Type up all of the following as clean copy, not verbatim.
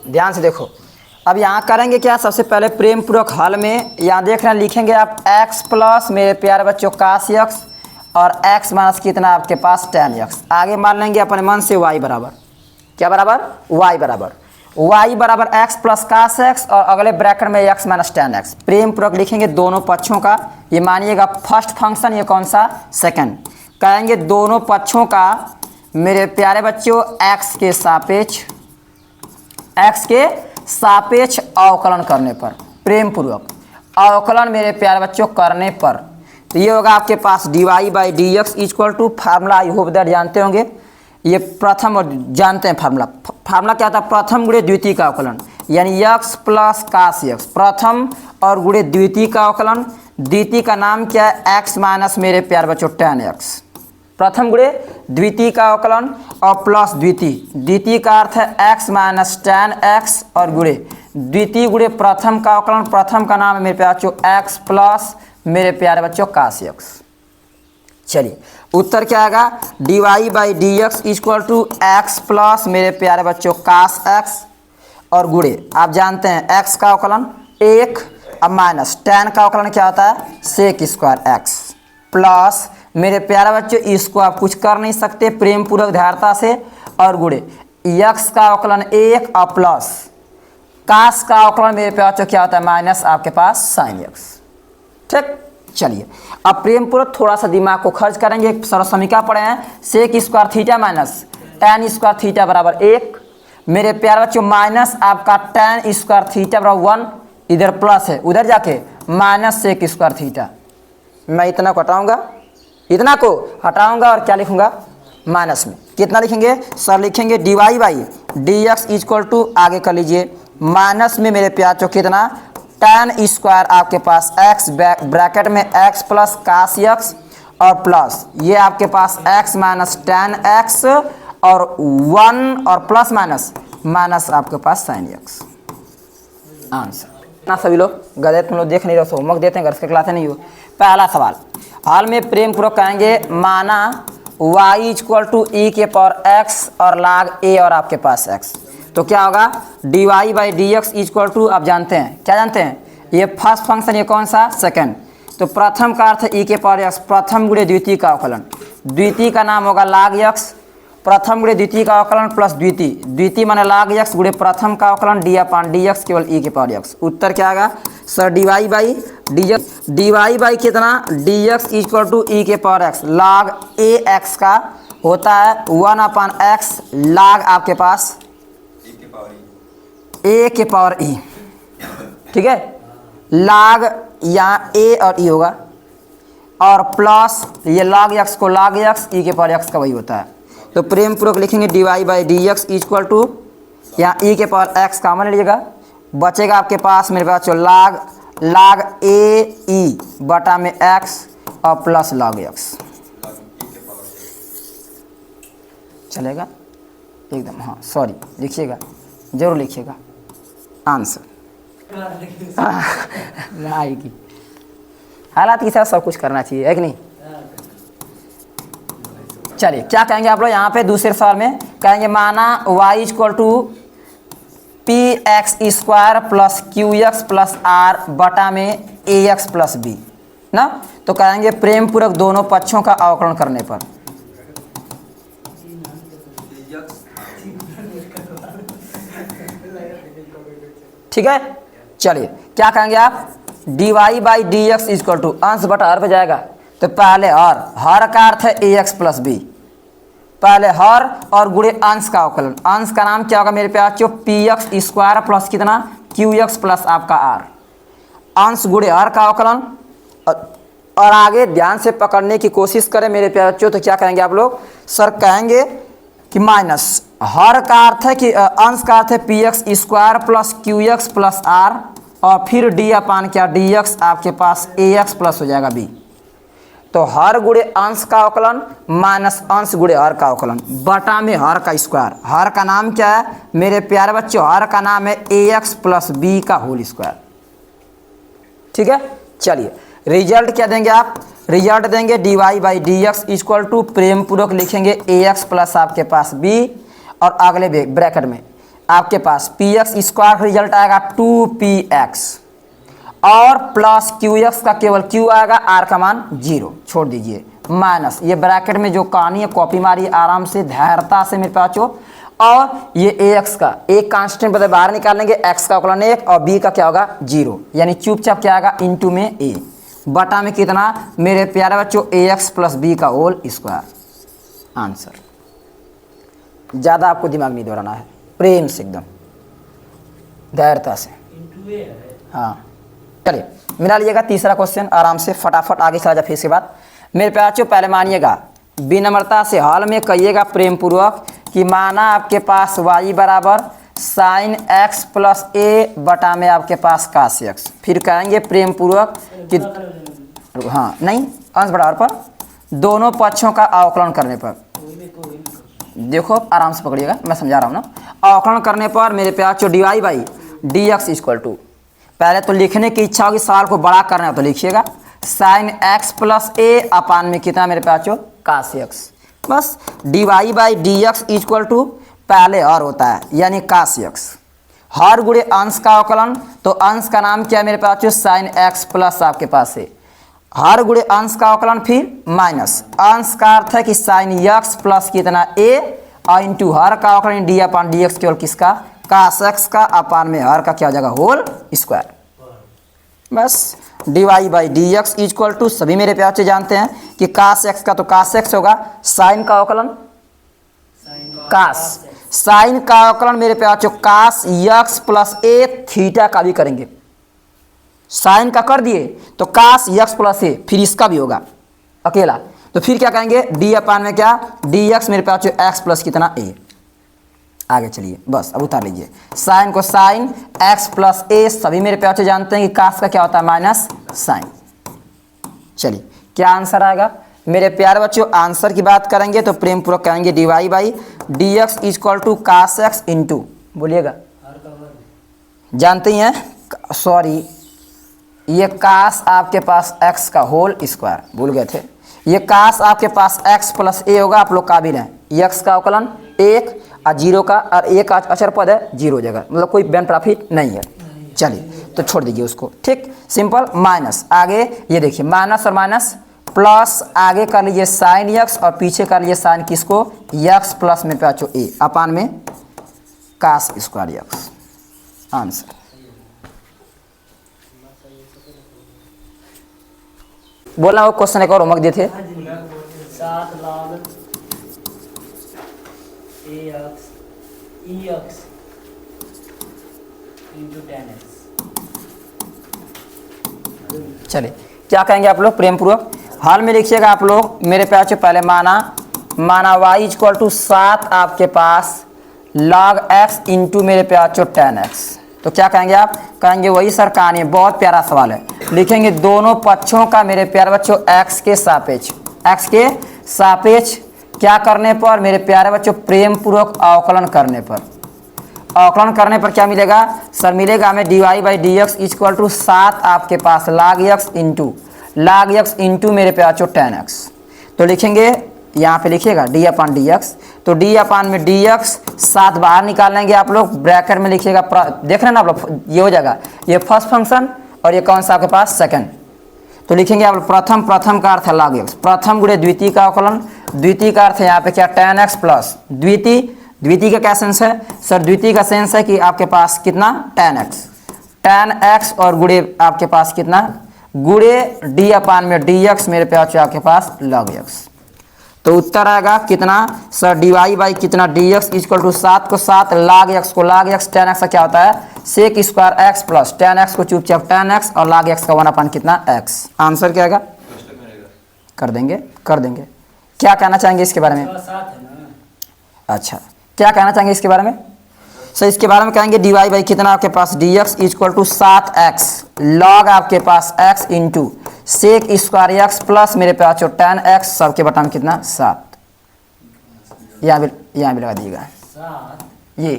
ध्यान से देखो। अब यहाँ करेंगे क्या, सबसे पहले प्रेम पूर्वक हल में यहाँ देख रहे हैं, लिखेंगे आप x प्लस मेरे प्यारे बच्चों cos x और x माइनस कितना आपके पास tan x। आगे मान लेंगे अपने मन से y बराबर क्या बराबर, y बराबर x प्लस cos x और अगले ब्रैकेट में x माइनस tan x। प्रेम पूर्वक लिखेंगे दोनों पक्षों का, ये मानिएगा फर्स्ट फंक्शन, ये कौन सा सेकंड। कहेंगे दोनों पक्षों का मेरे प्यारे बच्चों x के सापेक्ष अवकलन करने पर, प्रेम पूर्वक अवकलन मेरे प्यारे बच्चों करने पर, तो ये होगा आपके पास dy by D x equal to formula, I hope that जानते होंगे। ये प्रथम और जानते हैं फार्मूला क्या था, प्रथम गुणे द्वितीय का अवकलन, यानी x प्लस cos x, प्रथम और गुणे द्वितीय का अवकलन। द्वितीय का नाम क्या है, x माइनस मेरे प्यारे बच्चों tan x। प्रथम गुणे द्वितीय का अवकलन और प्लस द्वितीय का अर्थ है x माइनस tan x और गुणे द्वितीय गुणे प्रथम का अवकलन, प्रथम का नाम है मेरे प्यारे बच्चों x प्लस मेरे प्यारे बच्चों cos x। चलिए उत्तर क्या आएगा, dy by D x equal to x plus मेरे प्यारे बच्चों cos x और गुणे आप जानते हैं x का अवकलन 1, अब माइनस tan का अवकलन क्या होता है sec स्क्वायर x, प्लस मेरे प्यारे बच्चों इसको आप कुछ कर नहीं सकते प्रेम पूर्वक धारता से, और गुणे x का अवकलन 1 और प्लस cos का अवकलन मेरे प्यारे बच्चों क्या होता है माइनस आपके पास sin x। ठीक, चलिए अब प्रेम पूर्वक थोड़ा सा दिमाग को खर्च करेंगे। एक सरल समीकरण पढ़े हैं, sec square theta minus tan square theta बराबर 1, मेरे प्यारे बच्चों माइनस आपका tan स्क्वायर थीटा बराबर 1, इधर प्लस है उधर जाके माइनस सेक स्क्वायर थीटा। मैं इतना को हटाऊंगा, इतना को हटाऊंगा और क्या लिखूंगा माइनस में, कितना लिखेंगे सर, लिखेंगे dy by D x equal to, आगे कर लीजिए माइनस में मेरे प्यार चो कितना tan स्क्वायर आपके पास x ब्रैकेट में x प्लस cos x और प्लस ये आपके पास x माइनस tan x और 1 और प्लस माइनस आपके पास sin x। आंसर ना सभी लोग गधे, तुम लोग देख नहीं रहे, होमवर्क देते हैं घर से खिलाते नहीं हो। पहला सवाल हाल में प्रेम पूर्वक कहेंगे, माना y इक्वल टू ई के पावर x और log a और आपके पास x, तो क्या होगा dy by D x equal to, आप जानते हैं क्या जानते हैं, ये फर्स्ट फंक्शन, ये कौन सा सेकंड। तो प्रथम का अर्थ है ई के पावर x, प्रथम गुणे द्वितीय का अवकलन, द्वितीय का नाम होगा log x, प्रथम गुणे द्वितीय का अवकलन प्लस द्वितीय माने log x गुणे प्रथम का अवकलन डी अपान डी एक्स केवल ई के पावर x। उत्तर क्या आएगा sir, dy by D by कितना डी एक्स इक्वल टू ई के power x, log a x का होता है 1 अपान x, log आपके पास a के पावर e, ठीक है, log यहाँ a और e होगा और प्लस ये log x को log x, e के पावर x का वही होता है। तो प्रेम पूर्वक लिखेंगे dy by D x equal to, यहाँ e के पावर x कॉमन लीजिएगा, बचेगा आपके पास मेरे पास जो log a e बटा में x और प्लस log x, चलेगा एकदम, हाँ सॉरी लिखिएगा, जरूर लिखिएगा आंसर आएगी। हालात के साथ सब कुछ करना चाहिए है कि नहीं। चलिए क्या कहेंगे आप लोग यहाँ पे दूसरे सवाल में, कहेंगे माना y equal to p x square plus Q x plus r बटा में ए एक्स प्लस बी ना, तो कहेंगे प्रेम पूर्वक दोनों पक्षों का अवकलन करने पर, ठीक है। चलिए क्या कहेंगे आप, dy by D x equal to, अंश बटा हर पे जाएगा, तो पहले हर का अर्थ है ए एक्स प्लस बी, पहले हर और गुणे अंश का अवकलन, अंश का नाम क्या होगा मेरे प्यार बच्चों पी एक्स स्क्वायर प्लस कितना क्यू एक्स प्लस आपका आर, अंश गुणे हर का अवकलन। और आगे ध्यान से पकड़ने की कोशिश करें मेरे प्यार बच्चों, तो क्या कहेंगे आप लोग सर, कहेंगे कि माइनस हर का अर्थ है कि अंश का अर्थ है p x square plus Q x plus r और फिर डी अपान क्या डी एक्स आपके पास ए एक्स प्लस हो जाएगा बी। तो हर गुणे अंश का अवकलन माइनस अंश गुणे हर का अवकलन बटा में हर का स्क्वायर, हर का नाम क्या है मेरे प्यारे बच्चों, हर का नाम है ए एक्स प्लस बी का होल स्क्वायर, ठीक है। चलिए रिजल्ट क्या देंगे आप, रिजल्ट देंगे dy by D x equal to, प्रेम पूर्वक लिखेंगे ए एक्स प्लस आपके पास बी और अगले ब्रैकेट में आपके पास पी एक्स स्क्वायर का रिजल्ट आएगा 2px और प्लस क्यू एक्स का केवल q आएगा, r का मान 0 छोड़ दीजिए, माइनस ये ब्रैकेट में जो कहानी है कॉपी मारी आराम से धैर्यता से मेरे पास हो, और ये ax का एक कांस्टेंट बता बाहर निकालेंगे, x का अवकलन 1 और b का क्या होगा 0, यानी चुपचाप क्या आएगा इंटू में a बटा में कितना मेरे प्यारे बच्चों ax प्लस बी का होल स्क्वायर। आंसर ज़्यादा आपको दिमाग नहीं दौड़ाना है, प्रेम से एकदम धैर्यता से। हाँ चलिए मिला लीजिएगा तीसरा क्वेश्चन आराम से फटाफट आगे चला जाए। फिर इसके बाद मेरे प्यारे पहले मानिएगा विनम्रता से हल में कहिएगा प्रेम पूर्वक कि माना आपके पास y बराबर साइन x प्लस ए बटा में आपके पास काश x, फिर कहेंगे प्रेम पूर्वक कि हाँ नहीं अंश बराबर पर दोनों पक्षों का अवकलन करने पर, देखो आराम से पकड़िएगा मैं समझा रहा हूँ ना, अवकलन करने पर मेरे प्यारे d Y by D x equal to, पहले तो लिखने की इच्छा होगी सवाल को बड़ा करना है तो लिखिएगा sine x plus a upon में कितना मेरे पास काश x, बस d Y by D x equal to पहले और होता है यानी काश x, हर गुणे अंश का अवकलन, तो अंश का नाम क्या है मेरे पास साइन x प्लस आपके पास है, हर गुणे अंश का अवकलन फिर माइनस अंश का अर्थ है कि साइन x प्लस कितना a और इंटू हर का अवकलन डी अपान डी एक्स केवल किसका काश x का अपान में हर का क्या हो जाएगा होल स्क्वायर, बस d Y by D x equal to सभी मेरे प्यारे जानते हैं कि काश x का तो काश x होगा, साइन का अवकलन काश, साइन का अवकलन मेरे प्यारे काश x प्लस ए थीटा का भी करेंगे, साइन का कर दिए तो काश x प्लस ए फिर इसका भी होगा अकेला, तो फिर क्या करेंगे डी अपान में क्या डी एक्स मेरे पास x प्लस कितना a, आगे चलिए बस अब उतार लीजिए साइन को साइन x प्लस ए, सभी मेरे प्यारे जानते हैं कि काश का क्या होता है माइनस साइन। चलिए क्या आंसर आएगा मेरे प्यारे बच्चों, आंसर की बात करेंगे तो प्रेम पूर्वक कहेंगे d Y by D x equal to cos x into, बोलिएगा जानते ही हैं सॉरी ये काश आपके पास x का होल स्क्वायर भूल गए थे, ये काश आपके पास x प्लस ए होगा, आप लोग काबिल हैं, x का अवकलन 1 और 0 का और एक अचर पद है 0 जगह, मतलब कोई बेन प्रॉफिट नहीं है। चलिए तो छोड़ दीजिए उसको, ठीक सिंपल, माइनस आगे ये देखिए माइनस और माइनस प्लस, आगे कर लीजिए साइन x और पीछे कर लीजिए साइन किसको x प्लस में पाचो a अपान में काश स्क्वायर x। आंसर बोला वो क्वेश्चन एक और होमवर्क दिए थे 7 log ax ex into 10x। चलिए क्या कहेंगे आप लोग प्रेम पूर्वक हाल में लिखिएगा आप लोग मेरे प्यार पहले माना y इक्वल टू 7 आपके पास log x इंटू मेरे प्यार 10x, तो क्या कहेंगे आप कहेंगे वही सर कहानी है, बहुत प्यारा सवाल है, लिखेंगे दोनों पक्षों का मेरे प्यारे बच्चों x के सापेक्ष क्या करने पर मेरे प्यारे बच्चों प्रेम पूर्वक अवकलन करने पर, अवकलन करने पर क्या मिलेगा सर मिलेगा हमें d Y by D x equal to 7 आपके पास log x इंटू मेरे प्यारे 10x, तो लिखेंगे यहाँ पे लिखिएगा डी अपान डी एक्स, तो डी अपान में डी एक्स 7 बाहर निकालेंगे आप लोग, ब्रैकेट में लिखिएगा देख रहे हैं ना आप लोग ये हो जाएगा ये फर्स्ट फंक्शन और ये कौन सा आपके पास सेकंड, तो लिखेंगे आप लोग प्रथम का अर्थ है log x, प्रथम गुणे द्वितीय का अवकलन, द्वितीय का अर्थ है यहाँ पे क्या 10x प्लस द्वितीय का क्या सेंस है सर, द्वितीय का सेंस है कि आपके पास कितना 10x और गुणे आपके पास कितना गुणे डी अपान में डी एक्स मेरे प्यार आपके पास log x, तो उत्तर आएगा कितना सर डी वाई बाई कितना डी एक्स इक्वल टू 7 को 7 log x को log x 10x का क्या होता है सेक स्क्वायर x प्लस 10x को चुपचाप 10x और log x का 1 अपान कितना x। आंसर क्या आएगा कर देंगे क्या कहना चाहेंगे इसके बारे में, अच्छा क्या कहना चाहेंगे इसके बारे में सर, इसके बारे में कहेंगे डी वाई बाई कितना आपके पास D x equal to 7x log आपके पास x into sec square x plus मेरे पास 10x सबके बटा में कितना 7, यहाँ भी लगा दीजिएगा ये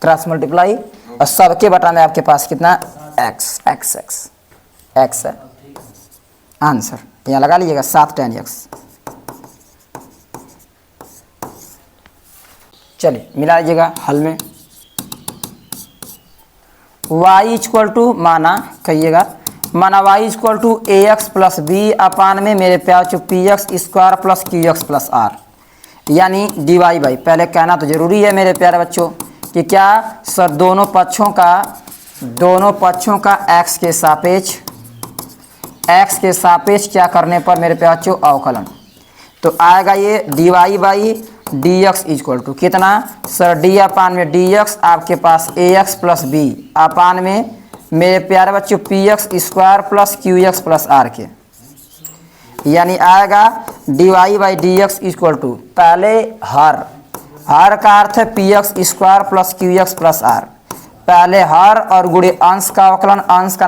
क्रॉस मल्टीप्लाई और सबके बटा में आपके पास कितना x है आंसर, यहाँ लगा लीजिएगा 7 10x। चलिए मिला लीजिएगा हल में y इक्वल टू माना कहिएगा, माना y equal to A x plus B upon में मेरे प्यार चो P x square plus Q x plus R, यानी डी वाई बाई। पहले कहना तो जरूरी है मेरे प्यारे बच्चों कि क्या सर दोनों पक्षों का x के सापेक्ष क्या करने पर मेरे प्यारे बच्चों अवकलन, तो आएगा ये d Y by D x equal to कितना सर डी अपान में डी एक्स आपके पास a x plus B upon में मेरे प्यारे बच्चों p x square plus Q x plus r के, यानी आएगा d Y by D x equal to पहले हर का अर्थ है p x square plus Q x plus r, पहले हर और गुणे अंश का अवकलन, अंश का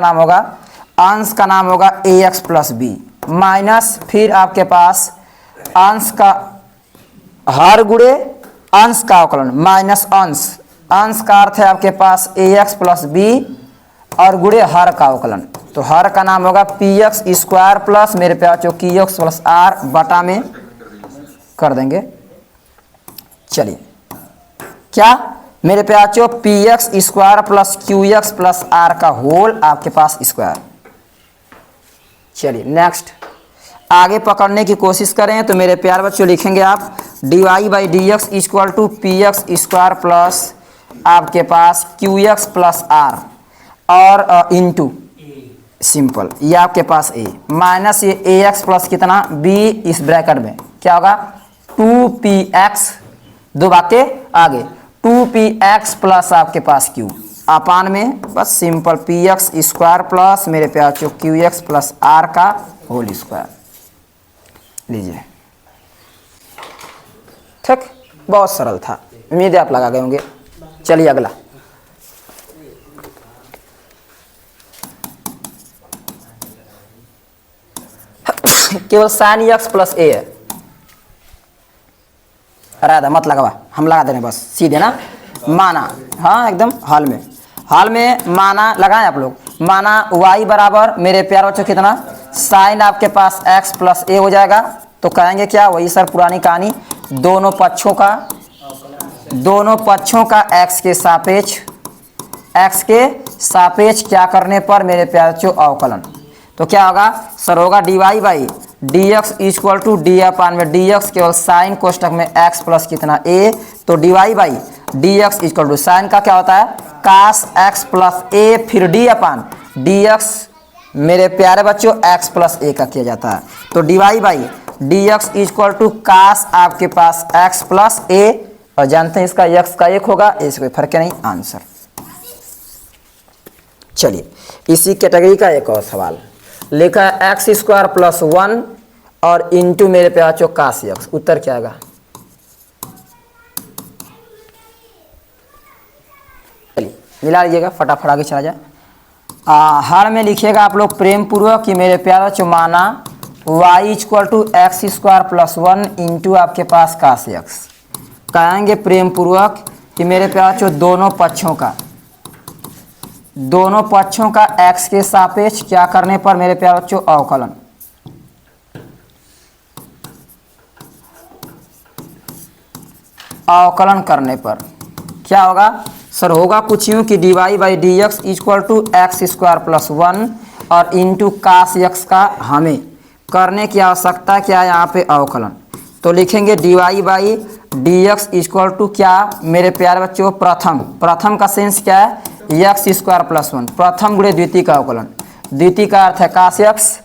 नाम होगा ए एक्स प्लस बी माइनस फिर आपके पास अंश का हर गुणे अंश का अवकलन माइनस अंश का अर्थ है आपके पास ए एक्स प्लस बी और गुणे हर का अवकलन, तो हर का नाम होगा पी एक्स स्क्वायर प्लस मेरे प्यार चो क्यू एक्स प्लस आर बटा में कर देंगे। चलिए क्या मेरे प्यार चो P x square plus Q x plus r का होल आपके पास स्क्वायर। चलिए नेक्स्ट आगे पकड़ने की कोशिश करें तो मेरे प्यार बच्चों लिखेंगे आप d Y by D x equal to p x square plus आपके पास क्यू एक्स प्लस आर और इंटू सिंपल ये आपके पास ए माइनस ये ए एक्स प्लस कितना बी इस ब्रैकेट में क्या होगा 2px, दो बातें आगे 2px प्लस आपके पास q अपान में बस simple P x square plus मेरे प्यार चो क्यू एक्स प्लस आर का होल स्क्वायर लीजिए। ठीक, बहुत सरल था, उम्मीद है आप लगा गए होंगे। चलिए अगला केवल साइन एक्स प्लस ए है, अरे मत लगावा, हम लगा देने बस सीधे ना। माना हाँ एकदम हाल में माना लगाएं आप लोग, माना y बराबर मेरे प्यार बच्चों कितना साइन आपके पास x प्लस ए हो जाएगा, तो कहेंगे क्या वही सर पुरानी कहानी, दोनों पक्षों का x के सापेक्ष क्या करने पर मेरे प्यार बच्चों अवकलन, तो क्या होगा सर होगा D Y by D x equal to D upon में डी एक्स केवल साइन कोष्टक में x प्लस कितना a, तो D Y by D x equal to sine का क्या होता है कास x प्लस a फिर डी अपान डी एक्स मेरे प्यारे बच्चों x प्लस a का किया जाता है, तो D Y by D x equal to cos आपके पास x प्लस a और जानते हैं इसका x का 1 होगा, इससे कोई फर्क नहीं आंसर। चलिए इसी कैटेगरी का एक और सवाल लिखा है एक्स स्क्वायर प्लस 1 और इंटू मेरे पे आचो कास एक्स, उत्तर क्या आएगा। चलिए मिला लीजिएगा फटाफट आगे चला जाए। हर में लिखिएगा आप लोग प्रेम पूर्वक कि मेरे प्यारा चो माना y equal to x square plus 1 into आपके पास कास एक्स, कहेंगे प्रेम पूर्वक कि मेरे प्यारा चो दोनों पक्षों का x के सापेक्ष क्या करने पर मेरे प्यारे बच्चों अवकलन, अवकलन करने पर क्या होगा सर होगा कुछ यूँ कि d Y by D x equal to x square plus 1 और इंटू कास एक्स का हमें करने की आवश्यकता क्या है यहाँ पे अवकलन, तो लिखेंगे d Y by D x equal to क्या मेरे प्यारे बच्चों प्रथम का सेंस क्या है एक्स स्क्वायर प्लस 1 प्रथम गुणे द्वितीय का अवकलन, द्वितीय का अर्थ है कास एक्स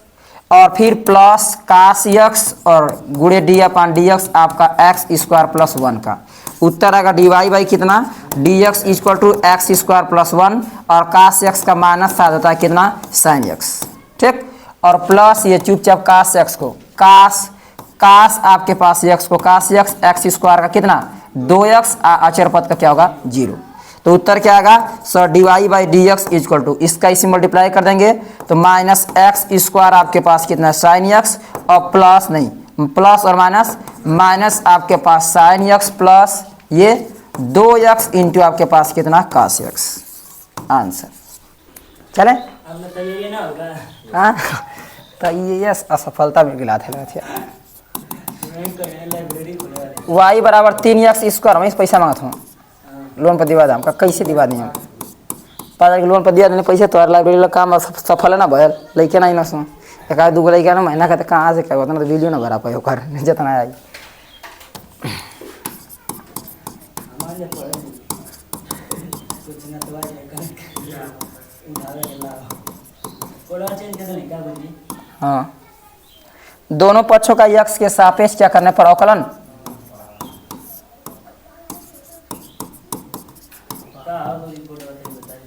और फिर प्लस कास एक्स और गुणे डी अपान डी एक्स आपका एक्स स्क्वायर प्लस 1 का, उत्तर आएगा डी वाई बाई कितना D x equal to x square plus 1 और कास एक्स का माइनस साथ होता है कितना साइन एक्स, ठीक, और प्लस ये चुपचाप कास एक्स को कास आपके पास एक्स को कास एक्स एक्स स्क्वायर का कितना 2x अचर पद का क्या होगा 0, तो उत्तर क्या आएगा sir D Y by D x equal to इसका इसी मल्टीप्लाई कर देंगे तो माइनस एक्स स्क्वायर आपके पास कितना साइन एक्स और प्लस नहीं प्लस और माइनस आपके पास साइन एक्स प्लस ये 2x इंटू आपके पास कितना कास एक्स, आंसर। चले अब बताइए ना होगा हाँ तो ये असफलता में गिला थे लाइब्रेरी खुले वाई बराबर 3x स्क्वायर मैं पैसा मांगता हूँ लोन पर दिवा दाम का कैसे दिवा दें हम 5,000 के लोन पर दिया देने पैसे तो लाइब्रेरी काम सफल है ना भयल लैके नहीं ना सुन एक आध दूगो लैके ना महीना कहते कहाँ से क्या होता ना तो बिलियो ना भरा पाए ओकर जितना आई हमारे लिए पढ़े नहीं। कुछ ना तो आज कर उधार ला कोड़ा चेंज कर देने क्या बोली हाँ दोनों पक्षों का यक्स के सापेक्ष क्या करने पर अवकलन का बोली कोड़ा बताइए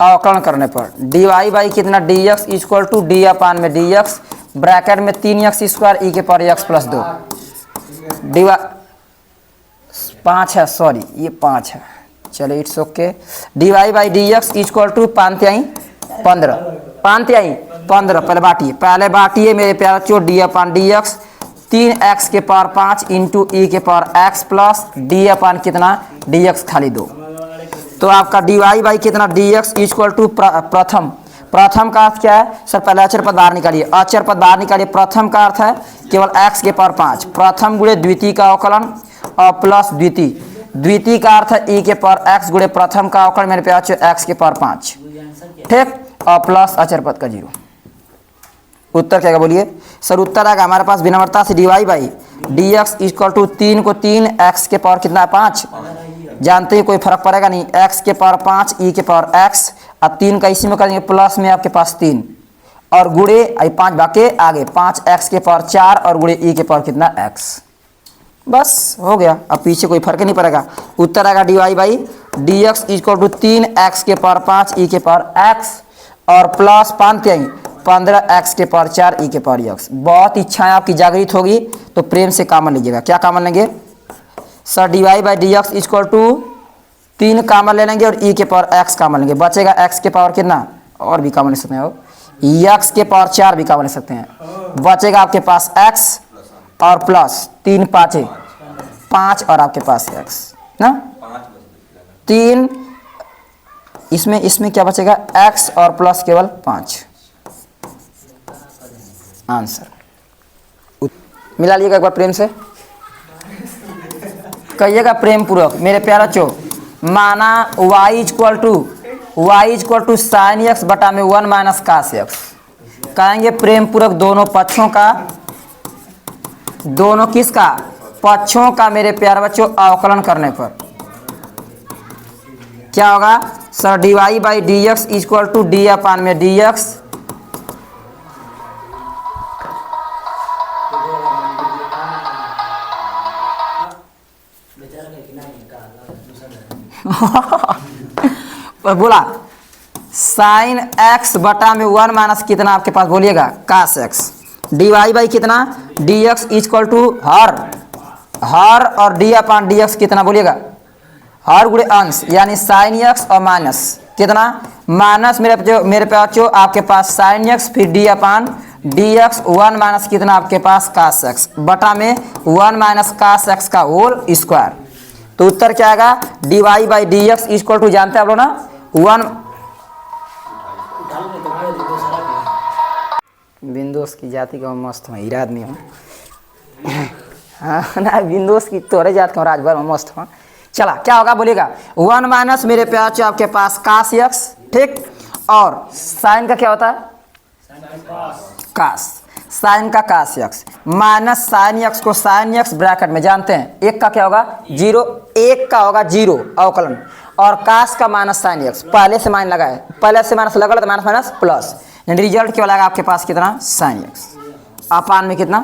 अवकलन करने पर डी वाई बाई कितना D x equal to D upon में डी एक्स ब्रैकेट में 3x स्क्वायर ई के power X plus 2 D Y 5 है सॉरी ये 5 है चलो it's okay D Y by D x equal to 15 पहले बाटिए मेरे प्यार बच्चों D upon D x 3x के पावर 5 इंटू ई के पावर x प्लस डी अपान कितना डी एक्स खाली 2 तो आपका डी वाई बाई कितना डी एक्स इक्वल टू प्रथम का अर्थ क्या है सर पहले अचर पद बाहर निकालिए अचर पद बाहर निकालिए प्रथम का अर्थ है केवल x के पावर 5 प्रथम गुणे द्वितीय का अवकलन और प्लस द्वितीय का अर्थ है e के पावर x गुणे प्रथम का अवकलन मेरे प्यार x के पावर 5 ठीक और प्लस अचर पद का 0 उत्तर क्या बोलिए सर उत्तर आएगा हमारे पास विनम्रता से d Y by D x equal to 3 को 3 x के पावर कितना है 5 जानते हैं कोई फर्क पड़ेगा नहीं x के पावर 5 e के पावर x अब 3 का इसी में करेंगे प्लस में आपके पास 3 और गुणे 5 बाके आगे 5x के पावर 4 और गुणे e के पावर कितना x बस हो गया अब पीछे कोई फर्क नहीं पड़ेगा उत्तर आएगा d Y by D x equal to 3x के पावर 5 e के पावर x और प्लस 15x के पावर 4 e के पावर x बहुत इच्छाएं आपकी जागृत होगी तो प्रेम से कामन लीजिएगा क्या कामन लेंगे sir D Y by D x equal to 3 common ले लेंगे और ई के पावर x कामन लेंगे बचेगा x के पावर कितना और भी कामन ले सकते हैं x के पावर 4 भी कामन ले सकते हैं बचेगा आपके पास x और प्लस 3 5 और आपके पास x ना 3 इसमें क्या बचेगा x और प्लस केवल 5 आंसर मिला लिएगा एक बार प्रेम से कहिएगा प्रेम पूर्वक मेरे प्यारा चो माना y equal to sine x बटा में 1 माइनस कास एक्स कहेंगे प्रेम पूर्वक दोनों पक्षों का दोनों किसका पक्षों का मेरे प्यारे बच्चों अवकलन करने पर क्या होगा sir D Y by D x equal to D upon में डी एक्स बोला साइन एक्स बटा में 1 माइनस कितना आपके पास बोलिएगा cos X D Y by कितना डी एक्स इक्वल टू हर और डी अपान डी एक्स कितना बोलिएगा हर गुणे अंश यानी साइन एक्स और माइनस कितना माइनस मेरे पास जो आपके पास साइन एक्स फिर D upon D x 1 minus कितना आपके पास कास एक्स बटा में 1 माइनस कास एक्स का होल स्क्वायर तो उत्तर क्या आएगा d Y by D x equal to जानते हैं आप लोग ना 1 बिंदुस की जाति का मस्त हूँ हीरा आदमी हूँ हाँ ना बिंदुस की तोरे जात का राजभर में मस्त हूँ चला क्या होगा बोलिएगा 1 माइनस मेरे प्यार आपके पास कास एक्स ठीक और साइन का क्या होता है कास साइन का कास एक्स माइनस साइन एक्स को साइन एक्स ब्रैकेट में जानते हैं एक का क्या होगा 0 एक का होगा 0 अवकलन और कास का माइनस साइन एक्स पहले से माइन लगा है पहले से माइनस लगा तो माइनस माइनस प्लस यानी रिजल्ट क्या लगा आपके पास कितना साइन एक्स अपान में कितना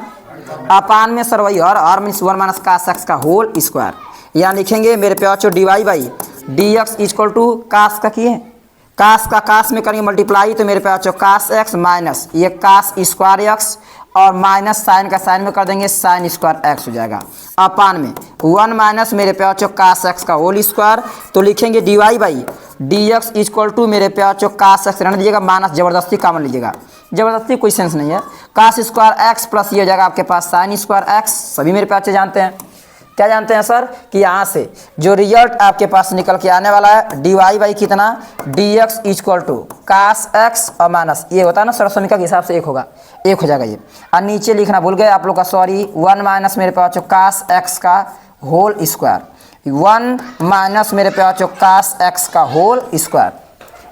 अपान में सर वही हर मीन्स 1 माइनस कास एक्स का होल स्क्वायर यहाँ लिखेंगे मेरे प्यार D Y by D x equal to cos का किए कास का कास में करेंगे मल्टीप्लाई तो मेरे पास कास एक्स माइनस ये कास स्क्वायर एक्स और माइनस साइन का साइन में कर देंगे साइन स्क्वायर एक्स हो जाएगा अपान में 1 माइनस मेरे पास कास एक्स का होल स्क्वायर तो लिखेंगे d Y by D x equal to मेरे पास कास एक्स रहने दीजिएगा माइनस जबरदस्ती कामन लीजिएगा जबरदस्ती कोई सेंस नहीं है कास स्क्वायर एक्स प्लस ये हो जाएगा आपके पास साइन स्क्वायर एक्स सभी मेरे पास जानते हैं क्या जानते हैं सर कि यहाँ से जो रिजल्ट आपके पास निकल के आने वाला है डी वाई बाई कितना D x equal to cos x और माइनस ये होता है ना सरसमिका के हिसाब से एक हो जाएगा ये और नीचे लिखना भूल गए आप लोग का सॉरी 1 माइनस मेरे पास कास एक्स का होल स्क्वायर 1 माइनस मेरे पास कास एक्स का होल स्क्वायर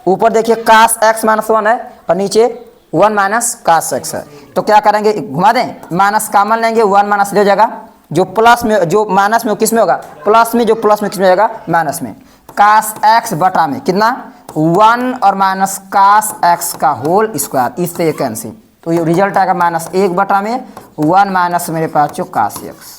ऊपर देखिए कास एक्स माइनस 1 है और नीचे 1 माइनस कास एक्स है। तो क्या करेंगे, घुमा दें, माइनस कॉमन लेंगे, 1 माइनस ले जाएगा, जो प्लस में जो माइनस में वो किस में होगा, प्लस में, जो प्लस में किस में जाएगा, माइनस में। कास एक्स बटा में कितना 1 और माइनस कास एक्स का होल स्क्वायर, इससे ये कैंसिल, तो ये रिजल्ट आएगा -1 बटा में 1 माइनस मेरे पास जो कास एक्स।